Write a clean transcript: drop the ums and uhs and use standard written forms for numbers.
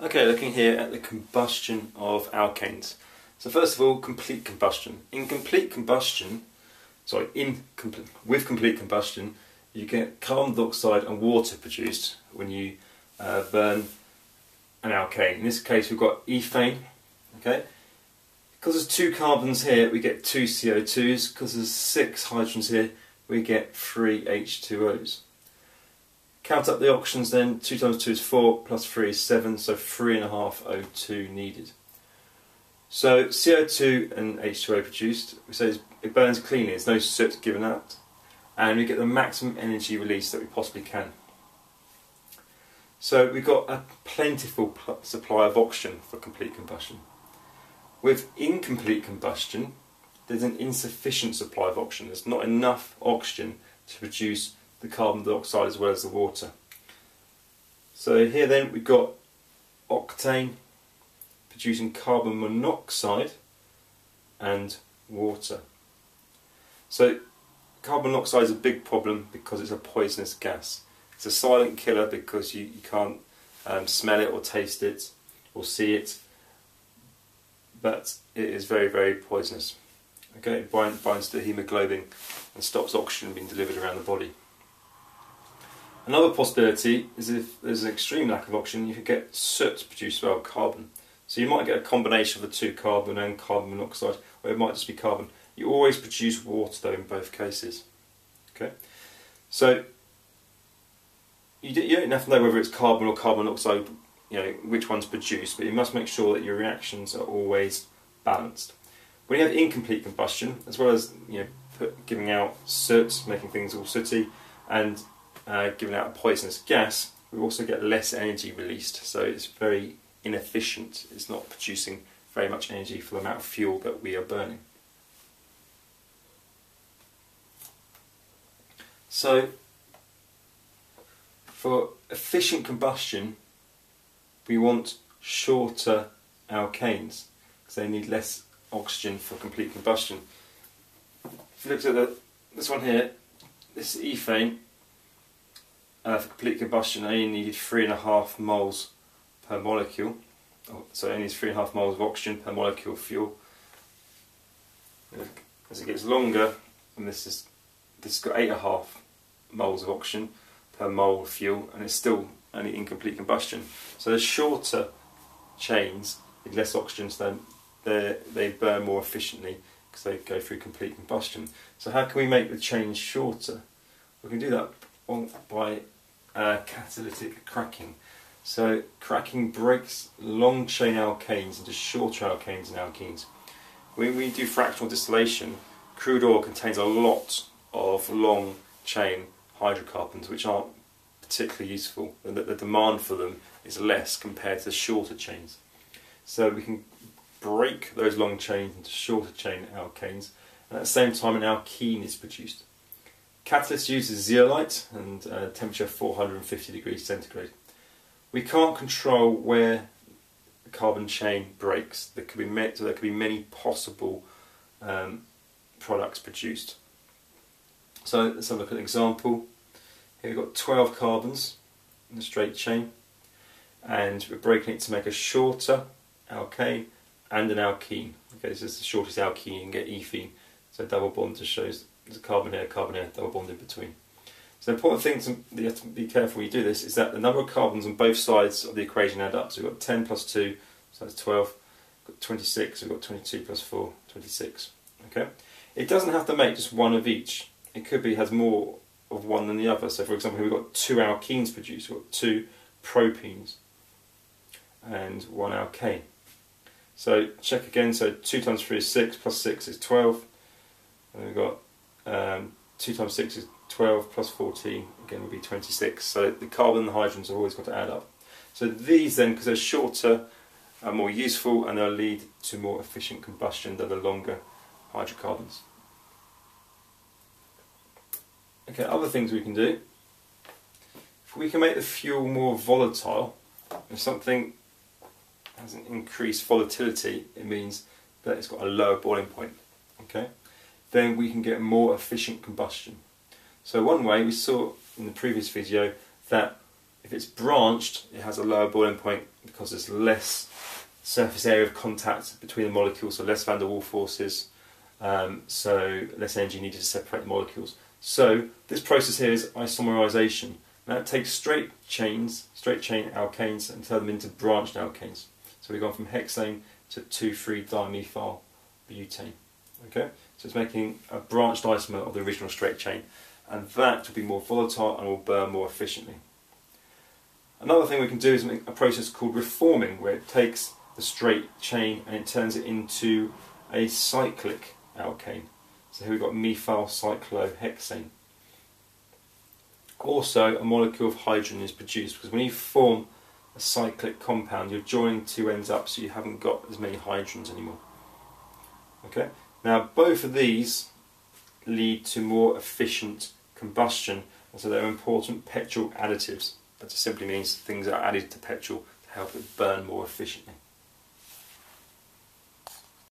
Okay, looking here at the combustion of alkanes. So first of all, complete combustion. With complete combustion, you get carbon dioxide and water produced when you burn an alkane. In this case, we've got ethane. Okay, because there's 2 carbons here, we get 2 CO2s. Because there's 6 hydrogens here, we get 3 H2Os. Count up the oxygens then, 2 times 2 is 4, plus 3 is 7, so 3.5 O2 needed. So CO2 and H2O produced, we say it burns cleanly, there's no soot given out, and we get the maximum energy release that we possibly can. So we've got a plentiful supply of oxygen for complete combustion. With incomplete combustion, there's an insufficient supply of oxygen. There's not enough oxygen to produce the carbon dioxide as well as the water. So here then we've got octane producing carbon monoxide and water. So carbon monoxide is a big problem because it's a poisonous gas. It's a silent killer because you can't smell it or taste it or see it, but it is very, very poisonous. Okay, it binds to hemoglobin and stops oxygen being delivered around the body. Another possibility is if there's an extreme lack of oxygen, you could get soot produced by carbon. So you might get a combination of the 2 carbon and carbon monoxide, or it might just be carbon. You always produce water though in both cases. Okay, so you don't have to know whether it's carbon or carbon monoxide, which one's produced, but you must make sure that your reactions are always balanced. When you have incomplete combustion, as well as giving out soot, making things all sooty, and giving out a poisonous gas, we also get less energy released, so it's very inefficient. It's not producing very much energy for the amount of fuel that we are burning. So for efficient combustion, we want shorter alkanes because they need less oxygen for complete combustion. If you look at this one here, this is ethane. For complete combustion, I only needed 3.5 moles per molecule. So it only needs 3.5 moles of oxygen per molecule of fuel. As it gets longer, and this has got 8.5 moles of oxygen per mole of fuel, and it's still only incomplete combustion. So the shorter chains with less oxygen, so they burn more efficiently because they go through complete combustion. So how can we make the chain shorter? We can do that by catalytic cracking. So cracking breaks long chain alkanes into shorter alkanes and alkenes. When we do fractional distillation, crude oil contains a lot of long chain hydrocarbons which aren't particularly useful, and the demand for them is less compared to shorter chains. So we can break those long chains into shorter chain alkanes, and at the same time an alkene is produced. Catalyst uses zeolite and temperature 450 degrees centigrade. We can't control where the carbon chain breaks. There could be many possible products produced. So let's have a look at an example. Here we've got 12 carbons in a straight chain, and we're breaking it to make a shorter alkane and an alkene. Okay, this is the shortest alkene you can get, ethene. So double bond just shows there's a carbon here, double bond in between. So the important thing that you have to be careful when you do this is that the number of carbons on both sides of the equation add up. So we've got 10 plus 2, so that's 12. We've got 26, we've got 22 plus 4, 26. Okay? It doesn't have to make just one of each. It could be has more of one than the other. So for example, here we've got 2 alkenes produced. We've got 2 propenes and 1 alkane. So check again, so 2 times 3 is 6, plus 6 is 12. And we've got 2 times 6 is 12, plus 14, again will be 26. So the carbon and the hydrogens have always got to add up. So these then, because they're shorter, are more useful, and they'll lead to more efficient combustion than the longer hydrocarbons. Okay, other things we can do. If we can make the fuel more volatile, if something has an increased volatility, it means that it's got a lower boiling point. Okay, then we can get more efficient combustion. So one way, we saw in the previous video that If it's branched, it has a lower boiling point because there's less surface area of contact between the molecules, so less van der Waals forces, so less energy needed to separate the molecules. So this process here is isomerisation. Now it takes straight chain alkanes and turn them into branched alkanes. So we've gone from hexane to 2,3-dimethyl butane. Okay, so it's making a branched isomer of the original straight chain, and that will be more volatile and will burn more efficiently. Another thing we can do is make a process called reforming, where it takes the straight chain and it turns it into a cyclic alkane. So here we've got methylcyclohexane. Also, a molecule of hydrogen is produced, because when you form a cyclic compound, you're joining two ends up, so you haven't got as many hydrogens anymore. Okay. Now, both of these lead to more efficient combustion, and so they're important petrol additives. That just simply means things are added to petrol to help it burn more efficiently.